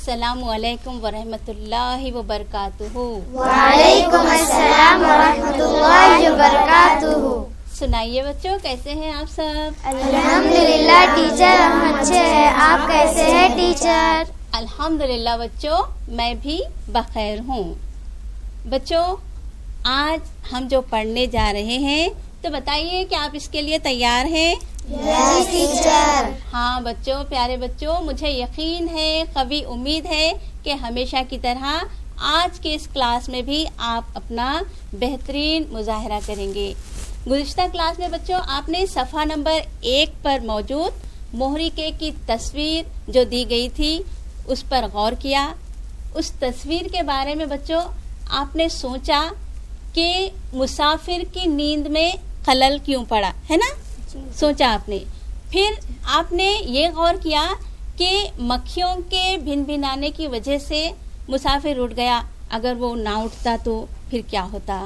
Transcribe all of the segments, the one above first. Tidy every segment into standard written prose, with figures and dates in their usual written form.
السلام علیکم ورحمۃ اللہ وبرکاتہ۔ وعلیکم السلام ورحمۃ اللہ وبرکاتہ۔ سنائیے بچوں، کیسے ہیں آپ سب؟ الحمدللہ ٹیچر، ہم اچھے ہیں، آپ کیسے ہیں ٹیچر؟ الحمدللہ بچوں، میں بھی بخیر ہوں۔ بچوں، آج ہم جو پڑھنے جا رہے ہیں تو بتائیے کہ آپ اس کے لیے تیار ہیں؟ یس ٹیچر۔ ہاں بچوں، پیارے بچوں، مجھے یقین ہے، قوی امید ہے کہ ہمیشہ کی طرح آج کے اس کلاس میں بھی آپ اپنا بہترین مظاہرہ کریں گے۔ گزشتہ کلاس میں بچوں آپ نے صفحہ نمبر 1 پر موجود مہر کے کی تصویر جو دی گئی تھی اس پر غور کیا۔ اس تصویر کے بارے میں بچوں آپ نے سوچا کہ مسافر کی نیند میں خلل کیوں پڑا، ہے نا؟ سوچا آپ نے۔ پھر آپ نے یہ غور کیا کہ مکھیوں کے بھن بھنانے کی وجہ سے مسافر اٹھ گیا، اگر وہ نہ اٹھتا تو پھر کیا ہوتا؟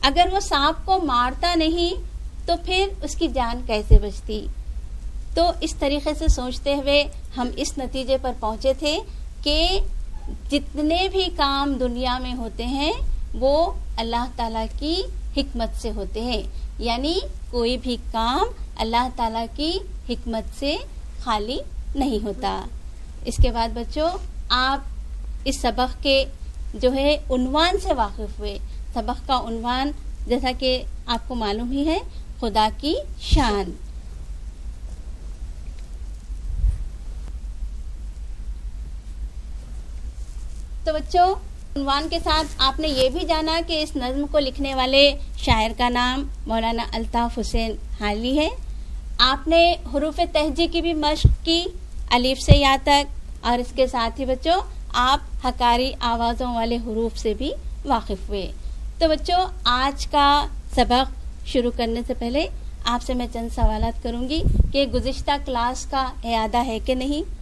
اگر وہ سانپ کو مارتا نہیں تو پھر اس کی جان کیسے بچتی؟ تو اس طریقے سے سوچتے ہوئے ہم اس نتیجے پر پہنچے تھے کہ جتنے بھی کام دنیا میں ہوتے ہیں وہ اللہ تعالیٰ کی حکمت سے ہوتے ہیں، یعنی کوئی بھی کام اللہ تعالیٰ کی حکمت سے خالی نہیں ہوتا۔ اس کے بعد بچوں آپ اس سبق کے جو ہے عنوان سے واقف ہوئے۔ سبق کا عنوان جیسا کہ آپ کو معلوم ہی ہے، خدا کی شان۔ تو بچوں عنوان کے ساتھ آپ نے یہ بھی جانا کہ اس نظم کو لکھنے والے شاعر کا نام مولانا الطاف حسین حالی ہے۔ آپ نے حروف تہجی کی بھی مشق کی، الف سے یا تک، اور اس کے ساتھ ہی بچوں آپ حکاری آوازوں والے حروف سے بھی واقف ہوئے۔ تو بچوں آج کا سبق شروع کرنے سے پہلے آپ سے میں چند سوالات کروں گی کہ گزشتہ کلاس کا اعادہ ہے کہ نہیں،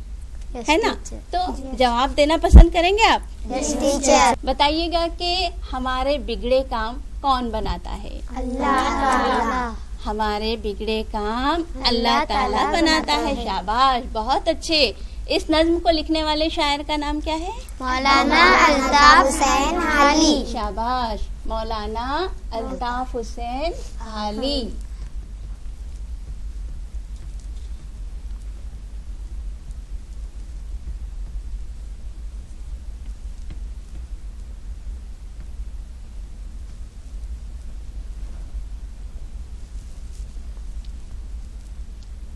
ہے نا؟ تو جواب دینا پسند کریں گے آپ؟ یس ٹیچر۔ بتائیے گا کہ ہمارے بگڑے کام کون بناتا ہے؟ اللہ تعالیٰ۔ ہمارے بگڑے کام اللہ تعالیٰ بناتا ہے۔ شاباش، بہت اچھے۔ اس نظم کو لکھنے والے شاعر کا نام کیا ہے؟ مولانا الطاف حسین حالی۔ شاباش، مولانا الطاف حسین حالی۔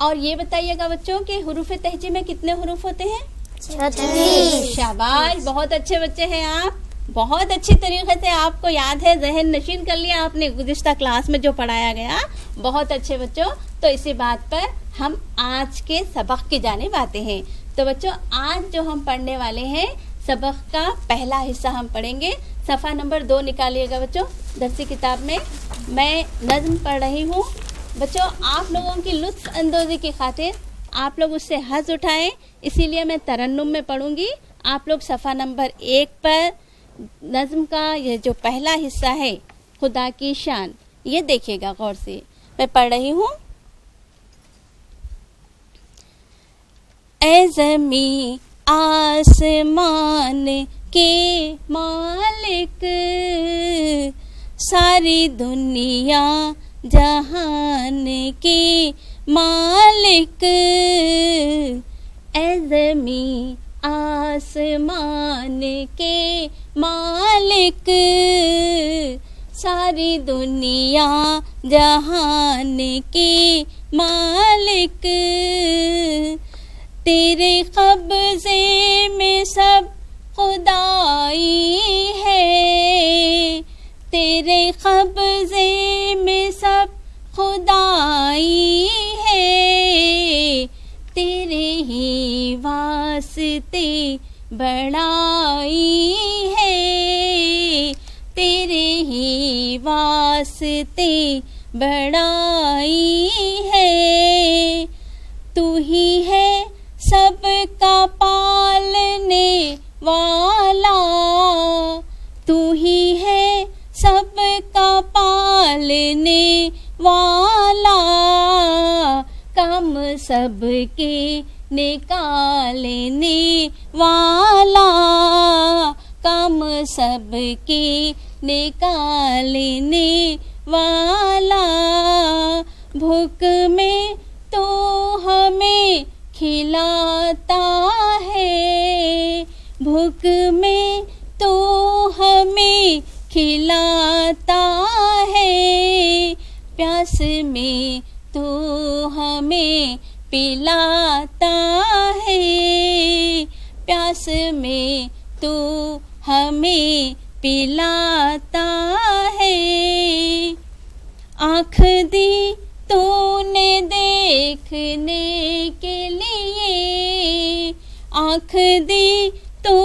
اور یہ بتائیے گا بچوں کہ حروف تہجی میں کتنے حروف ہوتے ہیں؟ 36۔ شاباش، بہت اچھے بچے ہیں آپ، بہت اچھی طریقے سے آپ کو یاد ہے، ذہن نشین کر لیا آپ نے گزشتہ کلاس میں جو پڑھایا گیا۔ بہت اچھے بچوں، تو اسی بات پر ہم آج کے سبق کی جانب آتے ہیں۔ تو بچوں آج جو ہم پڑھنے والے ہیں سبق کا پہلا حصہ ہم پڑھیں گے۔ صفحہ نمبر 2 نکالیے گا بچوں درسی کتاب میں۔ میں نظم پڑھ رہی ہوں بچوں، آپ لوگوں کی لطف اندوزی کی خاطر آپ لوگ اس سے حظ اٹھائیں، اسی لیے میں ترنم میں پڑھوں گی۔ آپ لوگ صفحہ نمبر 1 پر نظم کا یہ جو پہلا حصہ ہے خدا کی شان، یہ دیکھیے گا غور سے۔ میں پڑھ رہی ہوں۔ اے زمین آسمان کے مالک، ساری دنیا جہان کی مالک، اے زمین آسمان کے مالک، ساری دنیا جہان کی مالک، تیرے قبضے میں سب خدائی ہے، تیرے قبضے میں سب خدائی ہے، تیرے ہی واسطے بڑائی ہے، تیرے ہی واسطے بڑائی ہے، تو ہی ہے سب کا پالنے والا، تو ہی ہے سب کا پالنے والا، کام سب کے نکالنے والا، سب کی نکالنے والا، بھوک میں تو ہمیں کھلاتا ہے، بھوک میں تو ہمیں کھلاتا ہے، پیاس میں تو ہمیں پلاتا ہے، پیاس میں تو ہمیں پلاتا ہے، آنکھ دی تو نے دیکھنے کے لیے، آنکھ دی تو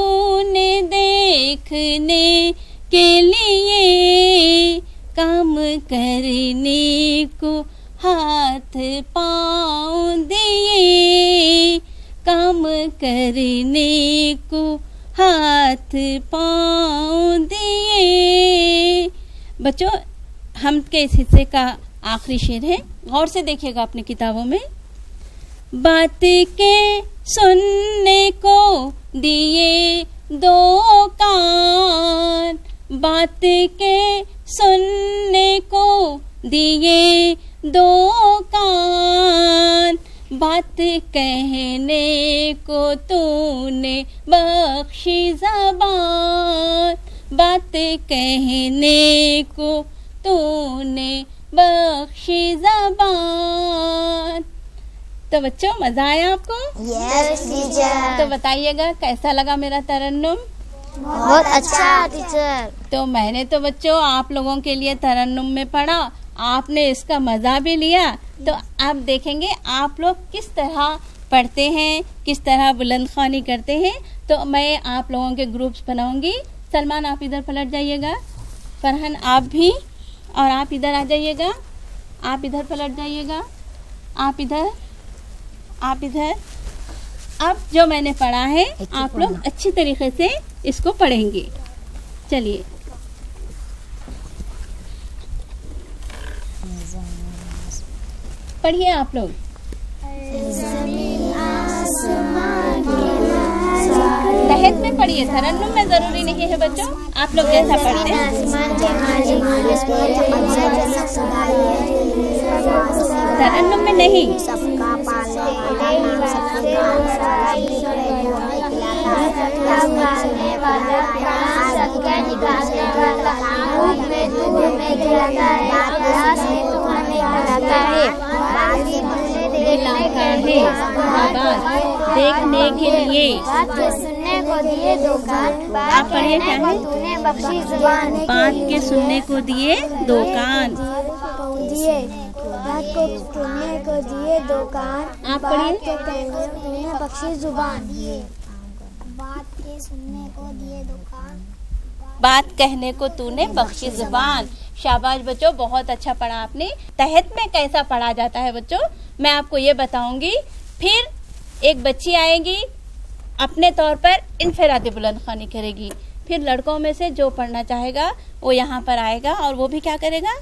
نے دیکھنے کے لیے، کام کرنے کو ہاتھ پاؤں دیے، کام کرنے کو ہاتھ پاؤں دیے۔ بچوں ہم کے اس حصے کا آخری شعر ہے، غور سے دیکھیے گا اپنی کتابوں میں۔ بات کے سننے کو دیے دو کان، بات کے سننے کو دیے دو کان، بات کہنے کو تو نے بخشی زبان، بات کہنے کو تو نے بخشی زبان۔ تو بچوں مزہ آیا آپ کو؟ یس ٹیچر، تو بتائیے گا کیسا لگا میرا ترنم؟ بہت اچھا ٹیچر۔ تو میں نے تو بچوں آپ لوگوں کے لیے ترنم میں پڑھا، آپ نے اس کا مزہ بھی لیا، تو اب دیکھیں گے آپ لوگ کس طرح پڑھتے ہیں، کس طرح بلند خوانی کرتے ہیں۔ تو میں آپ لوگوں کے گروپس بناؤں گی۔ سلمان آپ ادھر پلٹ جائیے گا، فرحان آپ بھی، اور آپ ادھر آ جائیے گا، آپ ادھر پلٹ جائیے گا، آپ ادھر، آپ ادھر۔ اب جو میں نے پڑھا ہے آپ لوگ اچھی طریقے سے اس کو پڑھیں گے۔ چلیے پڑھیے آپ لوگ۔ تحت میں پڑھیے، ترنم میں ضروری نہیں ہے بچوں، آپ لوگ جیسا پڑھتے ہیں۔ ترنم میں نہیں، دیکھنے کے لیے، سننے کو دیے دو کان، آپ پڑھیے کیا ہے؟ تو نے بخشی زبان، بات کے سننے کو دیے دو کان، بات کو سننے کو دیے دو کان، آپ پڑھیے۔ تو نے بخشی زبان، بات کے سننے کو دیے دو کان، بات کہنے کو تو نے بخشی زبان۔ شاباش بچوں، بہت اچھا پڑھا آپ نے۔ تحت میں کیسا پڑھا جاتا ہے بچوں میں آپ کو یہ بتاؤں گی۔ پھر ایک بچی آئے گی اپنے طور پر انفرادی بلند خوانی کرے گی، پھر لڑکوں میں سے جو پڑھنا چاہے گا وہ یہاں پر آئے گا اور وہ بھی کیا کرے گا؟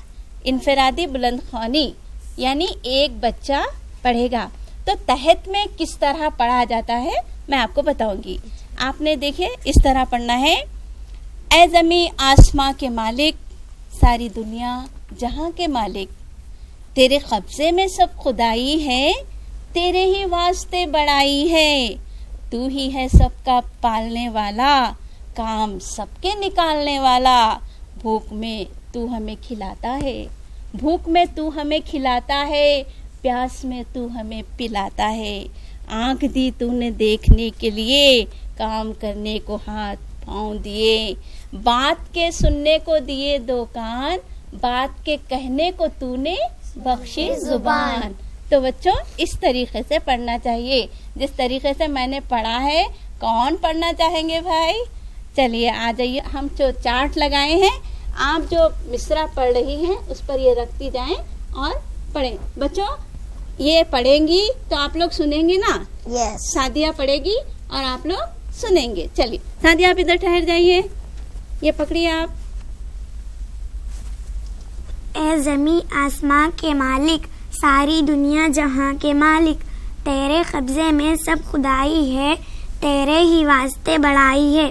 انفرادی بلند خوانی، یعنی ایک بچہ پڑھے گا۔ تو تحت میں کس طرح پڑھا جاتا ہے میں آپ کو بتاؤں گی۔ آپ نے دیکھے اس طرح پڑھنا ہے، اے زمیں آسماں کے مالک، ساری دنیا جہاں کے مالک، تیرے قبضے میں سب خدائی ہے، تیرے ہی واسطے بڑائی ہے، تو ہی ہے سب کا پالنے والا، کام سب کے نکالنے والا، بھوک میں تو ہمیں کھلاتا ہے، بھوک میں تو ہمیں کھلاتا ہے، پیاس میں تو ہمیں پلاتا ہے، آنکھ دی تو نے دیکھنے کے لیے، کام کرنے کو ہاتھ پاؤں دیے، بات کے سننے کو دیے دو کان، بات کے کہنے کو تو نے بخشی زبان۔ تو بچوں اس طریقے سے پڑھنا چاہیے جس طریقے سے میں نے پڑھا ہے۔ کون پڑھنا چاہیں گے بھائی؟ چلیے آ جائیے، ہم جو چارٹ لگائے ہیں آپ جو مصرع پڑھ رہی ہیں اس پر یہ رکھتی جائیں اور پڑھیں۔ بچوں یہ پڑھیں گی تو آپ لوگ سنیں گے نا؟ یس۔ سعدیہ پڑھے گی اور آپ لوگ سنیں گے۔ چلیے سعدیہ آپ ادھر ٹھہر جائیے، یہ پکڑیے آپ۔ اے زمیں آسماں کے مالک، ساری دنیا جہاں کے مالک، تیرے قبضے میں سب خدائی ہے، تیرے ہی واسطے بڑائی ہے،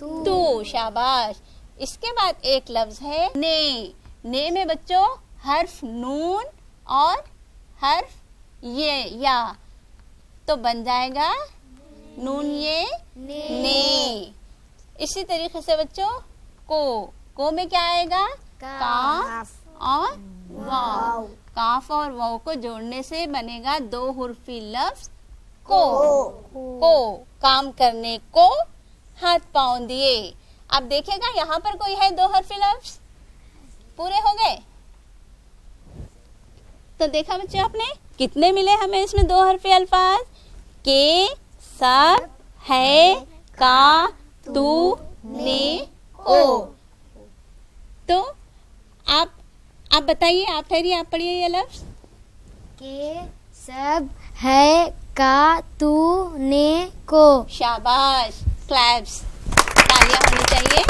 تو. شاباش. اس کے بعد ایک لفظ ہے نے. نے میں بچوں حرف نون اور حرف یہ یا تو بن جائے گا نون یہ نے. اسی طریقے سے بچوں کو میں کیا آئے گا؟ کاف اور واو. کاف اور واو کو جوڑنے سے بنے گا 2 حرفی لفظ کو. کام کرنے کو ہاتھ پاؤں دیے. اب دیکھے گا یہاں پر کوئی ہے 2 حرفی لفظ پورے ہو گئے. تو دیکھا بچے آپ نے کتنے ملے ہمیں اس میں 2 حرفی الفاظ؟ کے سب ہے کا تو نے او. تو آپ بتائیے, آپ ٹھہریے, آپ پڑھیے یہ لفظ. کے سب ہے کا تو نے کو. شاباش. کلیپس, تالیاں ہونی چاہیے.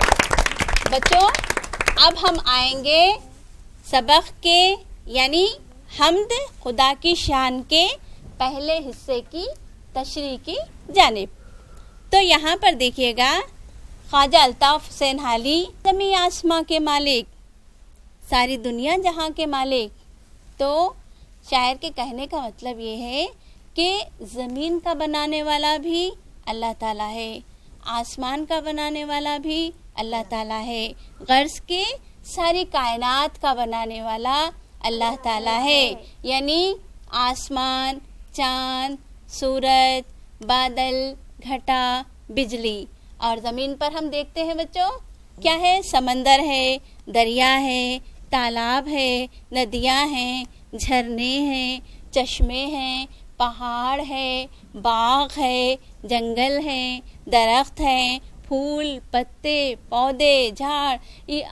بچوں اب ہم آئیں گے سبق کے یعنی حمد خدا کی شان کے پہلے حصے کی تشریح کی جانب. تو یہاں پر دیکھیے گا خواجہ الطاف حسین حالی زمین آسماں کے مالک, ساری دنیا جہاں کے مالک. تو شاعر کے کہنے کا مطلب یہ ہے کہ زمین کا بنانے والا بھی اللہ تعالیٰ ہے, آسمان کا بنانے والا بھی اللہ تعالیٰ ہے, غرض کے ساری کائنات کا بنانے والا اللہ تعالیٰ ہے. یعنی آسمان, چاند, سورج, بادل, گھٹا, بجلی. اور زمین پر ہم دیکھتے ہیں بچوں کیا ہے؟ سمندر ہے, دریا ہے, تالاب ہے, ندیاں ہیں, جھرنے ہیں, چشمے ہیں, پہاڑ ہے, باغ ہے, جنگل ہے, درخت ہیں, پھول, پتے, پودے, جھاڑ,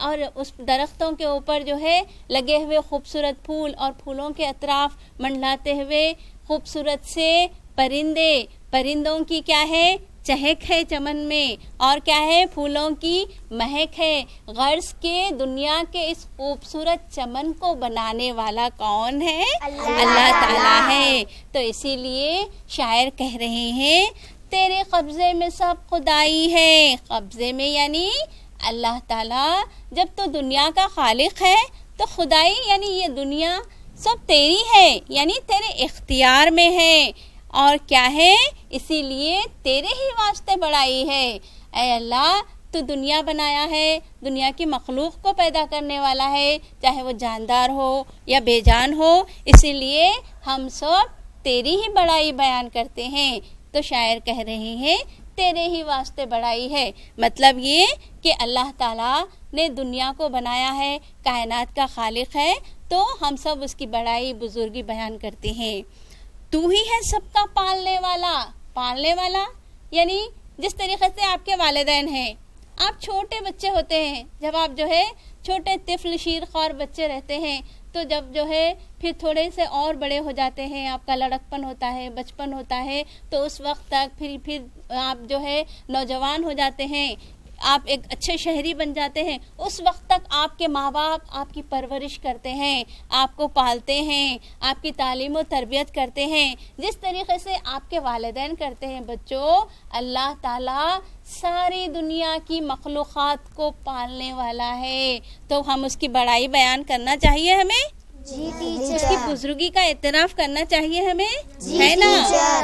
اور اس درختوں کے اوپر جو ہے لگے ہوئے خوبصورت پھول اور پھولوں کے اطراف منڈلاتے ہوئے خوبصورت سے پرندوں کی کیا ہے؟ چہک ہے چمن میں, اور کیا ہے؟ پھولوں کی مہک ہے. غرض کے دنیا کے اس خوبصورت چمن کو بنانے والا کون ہے؟ اللہ تعالیٰ ہے. تو اسی لیے شاعر کہہ رہے ہیں تیرے قبضے میں سب خدائی ہے. قبضے میں یعنی اللہ تعالیٰ جب تو دنیا کا خالق ہے تو خدائی یعنی یہ دنیا سب تیری ہے, یعنی تیرے اختیار میں ہے. اور کیا ہے؟ اسی لیے تیرے ہی واسطے بڑائی ہے. اے اللہ تو دنیا بنایا ہے, دنیا کی مخلوق کو پیدا کرنے والا ہے, چاہے وہ جاندار ہو یا بے جان ہو, اسی لیے ہم سب تیری ہی بڑائی بیان کرتے ہیں. تو شاعر کہہ رہے ہیں تیرے ہی واسطے بڑائی ہے. مطلب یہ کہ اللہ تعالیٰ نے دنیا کو بنایا ہے, کائنات کا خالق ہے, تو ہم سب اس کی بڑائی بزرگی بیان کرتے ہیں. تو ہی ہے سب کا پالنے والا یعنی جس طریقے سے آپ کے والدین ہیں, آپ چھوٹے بچے ہوتے ہیں, جب آپ جو ہے چھوٹے طفل شیر خوار بچے رہتے ہیں, تو جب جو ہے پھر تھوڑے سے اور بڑے ہو جاتے ہیں, آپ کا لڑکپن ہوتا ہے, بچپن ہوتا ہے, تو اس وقت تک پھر آپ جو ہے نوجوان ہو جاتے ہیں, آپ ایک اچھے شہری بن جاتے ہیں. اس وقت تک آپ کے ماں باپ آپ کی پرورش کرتے ہیں, آپ کو پالتے ہیں, آپ کی تعلیم و تربیت کرتے ہیں, جس طریقے سے آپ کے والدین کرتے ہیں. بچوں اللہ تعالیٰ ساری دنیا کی مخلوقات کو پالنے والا ہے, تو ہم اس کی بڑائی بیان کرنا چاہیے ہمیں. جی اس کی بزرگی کا اعتراف کرنا چاہیے ہمیں, ہے نا.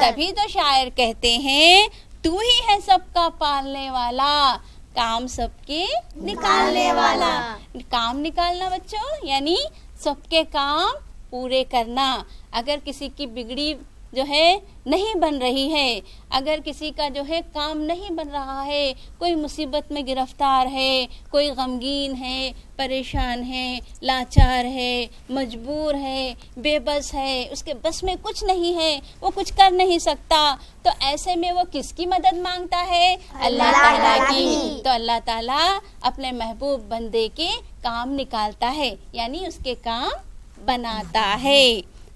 تبھی تو شاعر کہتے ہیں تو ہی ہے سب کا پالنے والا, کام سب کے نکالنے والا. کام نکالنا بچوں یعنی سب کے کام پورے کرنا. اگر کسی کی بگڑی جو ہے نہیں بن رہی ہے, اگر کسی کا جو ہے کام نہیں بن رہا ہے, کوئی مصیبت میں گرفتار ہے, کوئی غمگین ہے, پریشان ہے, لاچار ہے, مجبور ہے, بے بس ہے, اس کے بس میں کچھ نہیں ہے, وہ کچھ کر نہیں سکتا, تو ایسے میں وہ کس کی مدد مانگتا ہے؟ اللہ تعالیٰ کی. تو اللہ تعالیٰ اپنے محبوب بندے کے کام نکالتا ہے, یعنی اس کے کام بناتا ہے.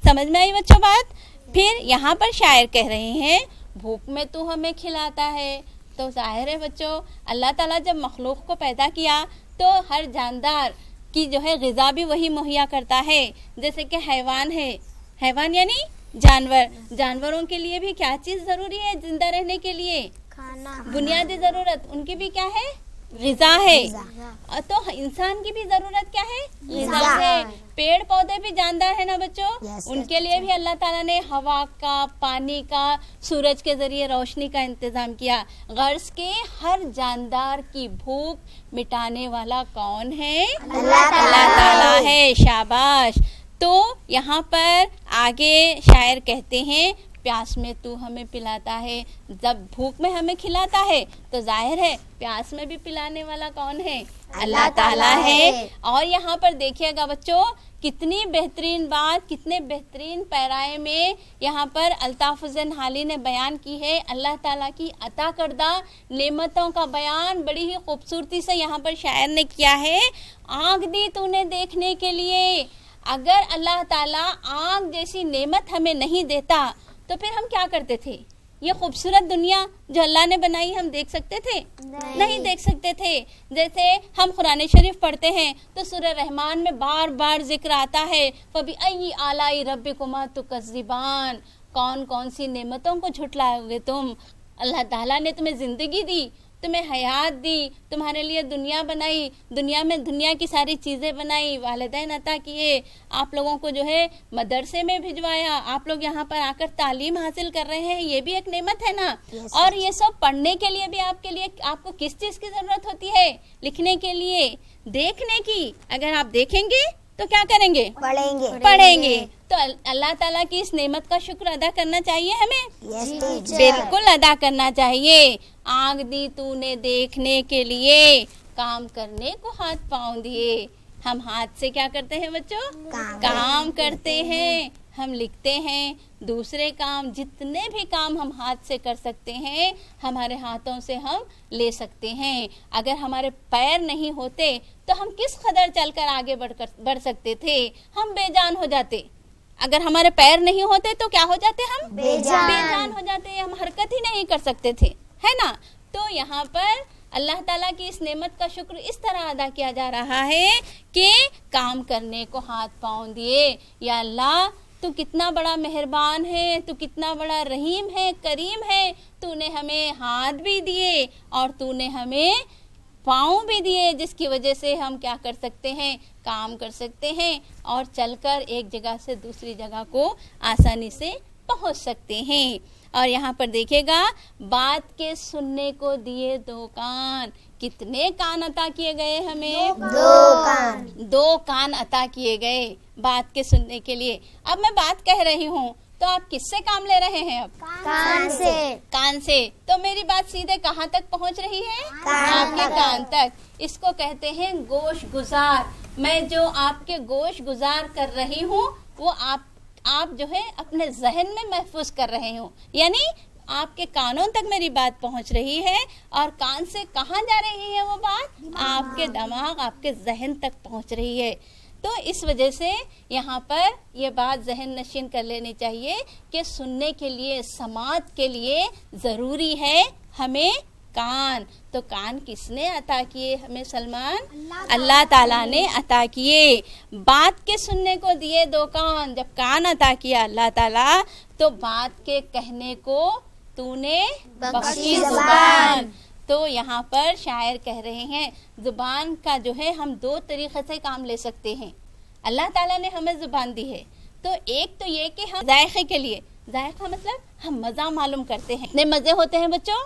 سمجھ میں آئی بچوں بات؟ پھر یہاں پر شاعر کہہ رہے ہیں بھوک میں تو ہمیں کھلاتا ہے. تو ظاہر ہے بچوں اللہ تعالیٰ جب مخلوق کو پیدا کیا تو ہر جاندار کی جو ہے غذا بھی وہی مہیا کرتا ہے. جیسے کہ حیوان ہے, حیوان یعنی جانوروں کے لیے بھی کیا چیز ضروری ہے زندہ رہنے کے لیے؟ بنیادی ضرورت ان کی بھی کیا ہے؟ غذا ہے. تو انسان کی بھی ضرورت کیا ہے؟ غذا ہے. پیڑ پودے بھی جاندار ہے نا بچوں, ان کے لیے بھی اللہ تعالیٰ نے ہوا کا, پانی کا, سورج کے ذریعے روشنی کا انتظام کیا. غرض کے ہر جاندار کی بھوک مٹانے والا کون ہے؟ اللہ تعالیٰ ہے. شاباش. تو یہاں پر آگے شاعر کہتے ہیں پیاس میں تو ہمیں پلاتا ہے. جب بھوک میں ہمیں کھلاتا ہے تو ظاہر ہے پیاس میں بھی پلانے والا کون ہے؟ اللہ تعالیٰ ہے. اور یہاں پر دیکھیے گا بچوں, کتنی بہترین بات, کتنے بہترین پیرائے میں یہاں پر الطاف حسین حالی نے بیان کی ہے. اللہ تعالیٰ کی عطا کردہ نعمتوں کا بیان بڑی ہی خوبصورتی سے یہاں پر شاعر نے کیا ہے. آنکھ دی تو نے دیکھنے کے لیے. اگر اللہ تعالیٰ آنکھ جیسی نعمت ہمیں نہیں دیتا تو پھر ہم کیا کرتے تھے؟ یہ خوبصورت دنیا جو اللہ نے بنائی ہم دیکھ سکتے تھے؟ نہیں دیکھ سکتے تھے. جیسے ہم قرآن شریف پڑھتے ہیں تو سورہ رحمان میں بار بار ذکر آتا ہے فَبِأَيِّ آلَاءِ رَبِّكُمَا تُكَذِّبَانِ, کون کون سی نعمتوں کو جھٹلاؤ گے تم. اللہ تعالیٰ نے تمہیں زندگی دی, تمہیں حیات دی, تمہارے لیے دنیا بنائی, دنیا میں دنیا کی ساری چیزیں بنائی, والدین عطا کیے, آپ لوگوں کو جو ہے مدرسے میں بھجوایا, آپ لوگ یہاں پر آ کر تعلیم حاصل کر رہے ہیں, یہ بھی ایک نعمت ہے نا. اور یہ سب پڑھنے کے لیے بھی آپ کو کس چیز کی ضرورت ہوتی ہے؟ لکھنے کے لیے, دیکھنے کی. اگر آپ دیکھیں گے تو کیا کریں گے؟ پڑھیں گے. تو اللہ تعالیٰ کی اس نعمت کا شکر ادا کرنا چاہیے ہمیں. بالکل ادا کرنا چاہیے. آنکھ دی تو نے دیکھنے کے لیے, کام کرنے کو ہاتھ پاؤں دیے. ہم ہاتھ سے کیا کرتے ہیں بچوں؟ کام کرتے ہیں, ہم لکھتے ہیں. دوسرے کام, جتنے بھی کام ہم ہاتھ سے کر سکتے ہیں ہمارے ہاتھوں سے ہم لے سکتے ہیں. اگر ہمارے پیر نہیں ہوتے تو ہم کس قدر چل کر آگے بڑھ سکتے تھے؟ ہم بے جان ہو جاتے. اگر ہمارے پیر نہیں ہوتے تو کیا ہو جاتے؟ ہم بے جان ہو جاتے, ہم حرکت ہی نہیں کر سکتے تھے, ہے نا. تو یہاں پر اللہ تعالیٰ کی اس نعمت کا شکر اس طرح ادا کیا جا رہا ہے کہ کام کرنے کو ہاتھ پاؤں دیے. یا اللہ تو کتنا بڑا مہربان ہے, تو کتنا بڑا رحیم ہے, کریم ہے. تو نے ہمیں ہاتھ بھی دیے اور تو نے ہمیں پاؤں بھی دیے, جس کی وجہ سے ہم کیا کر سکتے ہیں؟ کام کر سکتے ہیں اور چل کر ایک جگہ سے دوسری جگہ کو آسانی سے پہنچ سکتے ہیں. اور یہاں پر دیکھے گا بات کے سننے کو دیے 2 کان. کتنے کان عطا کیے گئے ہمیں؟ 2 کان عطا کیے گئے بات کے سننے کے لیے. اب میں بات کہہ رہی ہوں تو آپ کس سے کام لے رہے ہیں؟ اب کان سے. تو میری بات سیدھے کہاں تک پہنچ رہی ہے؟ آپ کے کان تک. اس کو کہتے ہیں گوش گزار. میں جو آپ کے گوش گزار کر رہی ہوں وہ آپ جو ہے اپنے ذہن میں محفوظ کر رہے ہوں, یعنی آپ کے کانوں تک میری بات پہنچ رہی ہے. اور کان سے کہاں جا رہی ہے وہ بات؟ آپ کے دماغ, آپ کے ذہن تک پہنچ رہی ہے. تو اس وجہ سے یہاں پر یہ بات ذہن نشین کر لینی چاہیے کہ سننے کے لیے, سماعت کے لیے ضروری ہے ہمیں کان. تو کان کس نے عطا کیے ہمیں سلمان؟ اللہ تعالیٰ نے عطا کیے. بات کے سننے کو دیے 2 کان. جب کان عطا کیا اللہ تعالیٰ تو بات کے کہنے کو تو نے بخشی زبان. تو یہاں پر شاعر کہہ رہے ہیں زبان کا جو ہے ہم 2 طریقے سے کام لے سکتے ہیں. اللہ تعالیٰ نے ہمیں زبان دی ہے تو ایک تو یہ کہ ہم ذائقے کے لیے, ذائقہ مطلب ہم مزہ معلوم کرتے ہیں. اتنے مزے ہوتے ہیں بچوں,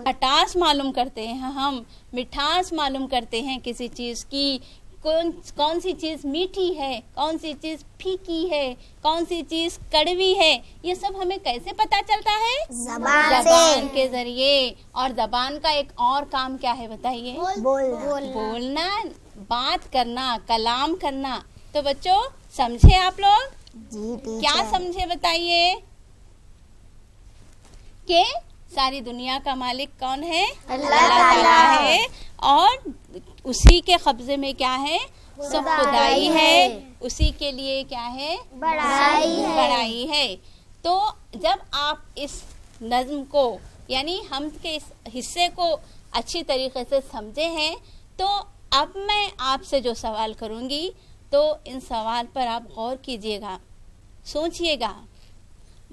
کھٹاس معلوم کرتے ہیں, ہم مٹھاس معلوم کرتے ہیں کسی چیز کی. کون سی چیز میٹھی ہے, کون سی چیز پھیکی ہے, کون سی چیز کڑوی ہے, یہ سب ہمیں کیسے پتا چلتا ہے؟ زبان کے ذریعے. اور زبان کا ایک اور کام کیا ہے بتائیے؟ بولنا, بات کرنا, کلام کرنا. تو بچوں سمجھے آپ لوگ؟ کیا سمجھے بتائیے؟ کہ ساری دنیا کا مالک کون ہے؟ اللہ تعالیٰ ہے. اور اسی کے قبضے میں کیا ہے؟ سب خدائی ہے. اسی کے لیے کیا ہے؟ بڑائی ہے. تو جب آپ اس نظم کو یعنی ہم کے اس حصے کو اچھی طریقے سے سمجھے ہیں تو اب میں آپ سے جو سوال کروں گی تو ان سوال پر آپ غور کیجئے گا, سوچئے گا.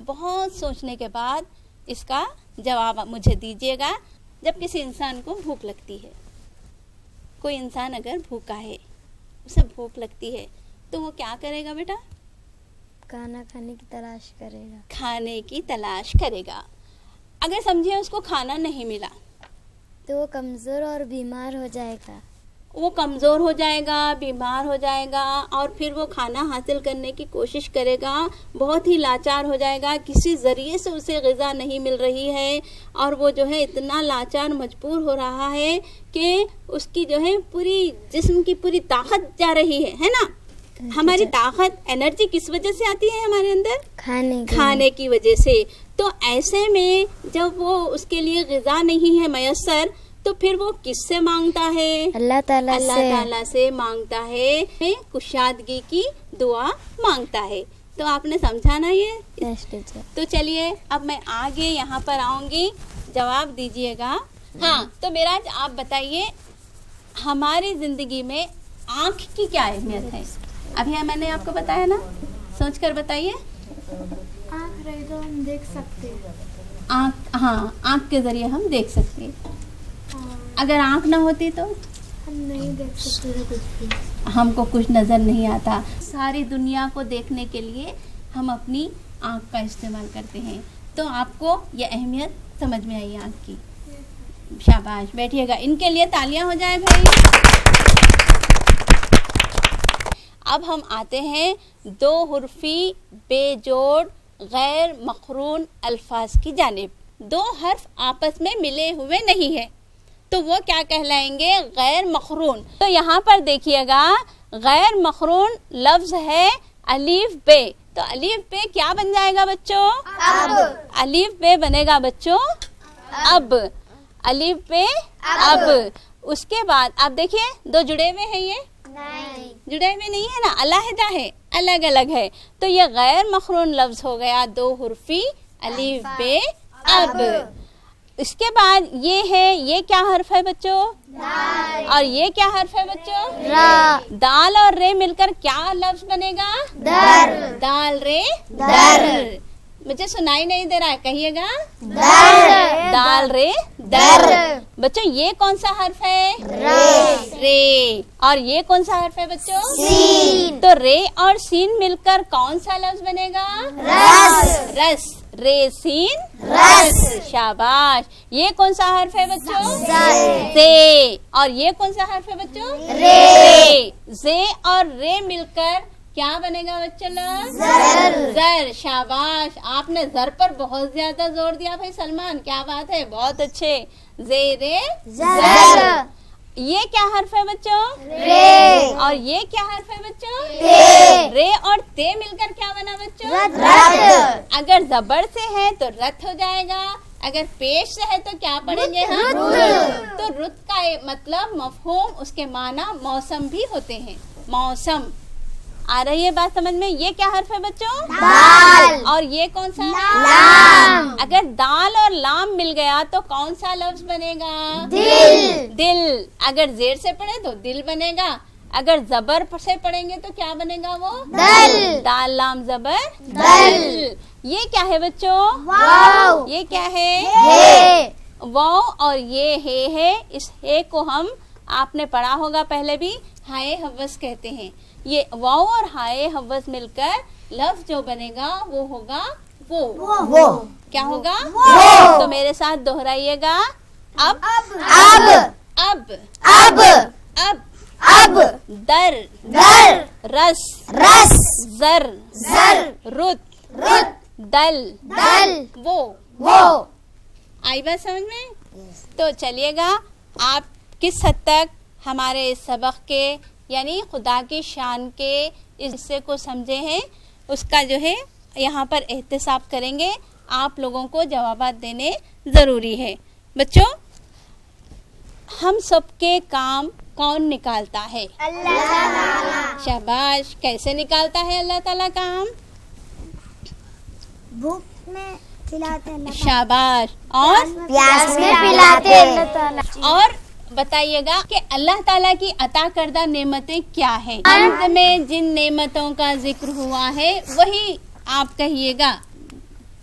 بہت سوچنے کے بعد اس کا جواب مجھے دیجیے گا. جب کسی انسان کو بھوک لگتی ہے, کوئی انسان اگر بھوکا ہے, اسے بھوک لگتی ہے, تو وہ کیا کرے گا بیٹا؟ کھانا کھانے کی تلاش کرے گا. کھانے کی تلاش کرے گا. اگر سمجھے اس کو کھانا نہیں ملا تو وہ کمزور اور بیمار ہو جائے گا. وہ کمزور ہو جائے گا, بیمار ہو جائے گا, اور پھر وہ کھانا حاصل کرنے کی کوشش کرے گا, بہت ہی لاچار ہو جائے گا, کسی ذریعے سے اسے غذا نہیں مل رہی ہے, اور وہ جو ہے اتنا لاچار مجبور ہو رہا ہے کہ اس کی جو ہے پوری جسم کی پوری طاقت جا رہی ہے نا. ہماری طاقت, انرجی کس وجہ سے آتی ہے ہمارے اندر؟ کھانے کی وجہ سے. تو ایسے میں جب وہ اس کے لیے غذا نہیں ہے میسر, تو پھر وہ کس سے مانگتا ہے؟ اللہ تعالیٰ سے مانگتا ہے, کشادگی کی دعا مانگتا ہے. تو آپ نے سمجھا نا یہ؟ تو چلیے اب میں آگے یہاں پر آؤں گی, جواب دیجئے گا. ہاں, تو میراج آپ بتائیے ہماری زندگی میں آنکھ کی کیا اہمیت ہے؟ ابھی میں نے آپ کو بتایا نا, سوچ کر بتائیے. آنکھ رہے تو ہم دیکھ سکتے. آنکھ, ہاں, آنکھ کے ذریعے ہم دیکھ سکتے. اگر آنکھ نہ ہوتی تو ہم نہیں دیکھ سکتے کچھ بھی, ہم کو کچھ نظر نہیں آتا. ساری دنیا کو دیکھنے کے لیے ہم اپنی آنکھ کا استعمال کرتے ہیں. تو آپ کو یہ اہمیت سمجھ میں آئی آنکھ کی؟ شاباش, بیٹھیے گا. ان کے لیے تالیاں ہو جائے بھائی. اب ہم آتے ہیں دو حرفی بے جوڑ غیر مقرون الفاظ کی جانب. دو حرف آپس میں ملے ہوئے نہیں ہیں, تو وہ کیا کہلائیں گے؟ غیر مقرون. تو یہاں پر دیکھیے گا, غیر مقرون لفظ ہے الف بے. تو الف بے کیا بن جائے گا بچوں؟ اب. الف بے بنے گا بچوں اب. الف بے اب. اس کے بعد آپ دیکھیے دو جڑے ہوئے ہیں, یہ جڑے ہوئے نہیں ہے نا, علیحدہ ہے, الگ الگ ہے. تو یہ غیر مقرون لفظ ہو گیا دو حرفی الف بے اب. اس کے بعد یہ ہے, یہ کیا حرف ہے بچوں؟ دال. اور یہ کیا حرف ہے بچوں؟ را. دال اور رے مل کر کیا لفظ بنے گا؟ در. دال رے در. مجھے سنائی نہیں دے رہا ہے, کہیے گا در. دال رے در. بچوں یہ کون سا حرف ہے؟ رے. اور یہ کون سا حرف ہے بچوں؟ سین. تو رے اور سین مل کر کون سا لفظ بنے گا؟ رس. رس. رے سین رس. شاباش. یہ کون سا حرف ہے بچوں؟ زے. اور یہ کون سا حرف ہے بچوں؟ رے. زے اور رے مل کر کیا بنے گا بچوں؟ زر. زر. شاباش, آپ نے زر پر بہت زیادہ زور دیا بھائی سلمان, کیا بات ہے, بہت اچھے. زے رے زر. یہ کیا حرف ہے بچوں؟ رے. اور یہ کیا حرف ہے بچوں؟ تے. رے اور تے مل کر کیا بنا بچوں؟ رت. اگر زبر سے ہے تو رت ہو جائے گا, اگر پیش سے ہے تو کیا پڑھیں گے ہم؟ رت. تو رت کا مطلب مفہوم, اس کے معنی موسم بھی ہوتے ہیں. موسم. آ رہی ہے بات سمجھ میں؟ یہ کیا حرف ہے بچوں؟ دال. اور یہ کون سا؟ لام. اگر دال اور لام مل گیا تو کون سا لفظ بنے گا؟ دل. دل. اگر زیر سے پڑھے تو دل بنے گا, اگر زبر سے پڑھیں گے تو کیا بنے گا وہ؟ دل. دال لام زبر دل. یہ کیا ہے بچوں؟ واو. یہ کیا ہے؟ واو. اور یہ ہے. اس ہے کو ہم, آپ نے پڑھا ہوگا پہلے بھی, ہائے حوض کہتے ہیں. یہ واو اور ہائے حوض مل کر لفظ جو بنے گا وہ ہوگا وہ. کیا ہوگا؟ تو میرے ساتھ دہرائیے گا. اب اب اب اب اب اب. در در. رس رس. زر زر. رت رت. دل دل. وہ. آئی بات سمجھ میں؟ تو چلیے گا, آپ کس حد تک ہمارے اس سبق کے یعنی خدا کی شان کے اس حصے کو سمجھے ہیں, اس کا جو ہے یہاں پر احتساب کریں گے. آپ لوگوں کو جوابات دینے ضروری ہے. بچوں, ہم سب کے کام کون نکالتا ہے؟ اللہ تعالیٰ. شاباش. کیسے نکالتا ہے اللہ تعالیٰ کام؟ بھوک میں کھلاتے ہیں. شاباش. اور پیاس میں پلاتے اللہ تعالیٰ. اور بتائیے گا کہ اللہ تعالیٰ کی عطا کردہ نعمتیں کیا ہیں؟ انت میں جن نعمتوں کا ذکر ہوا ہے وہی آپ کہیے گا.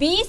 20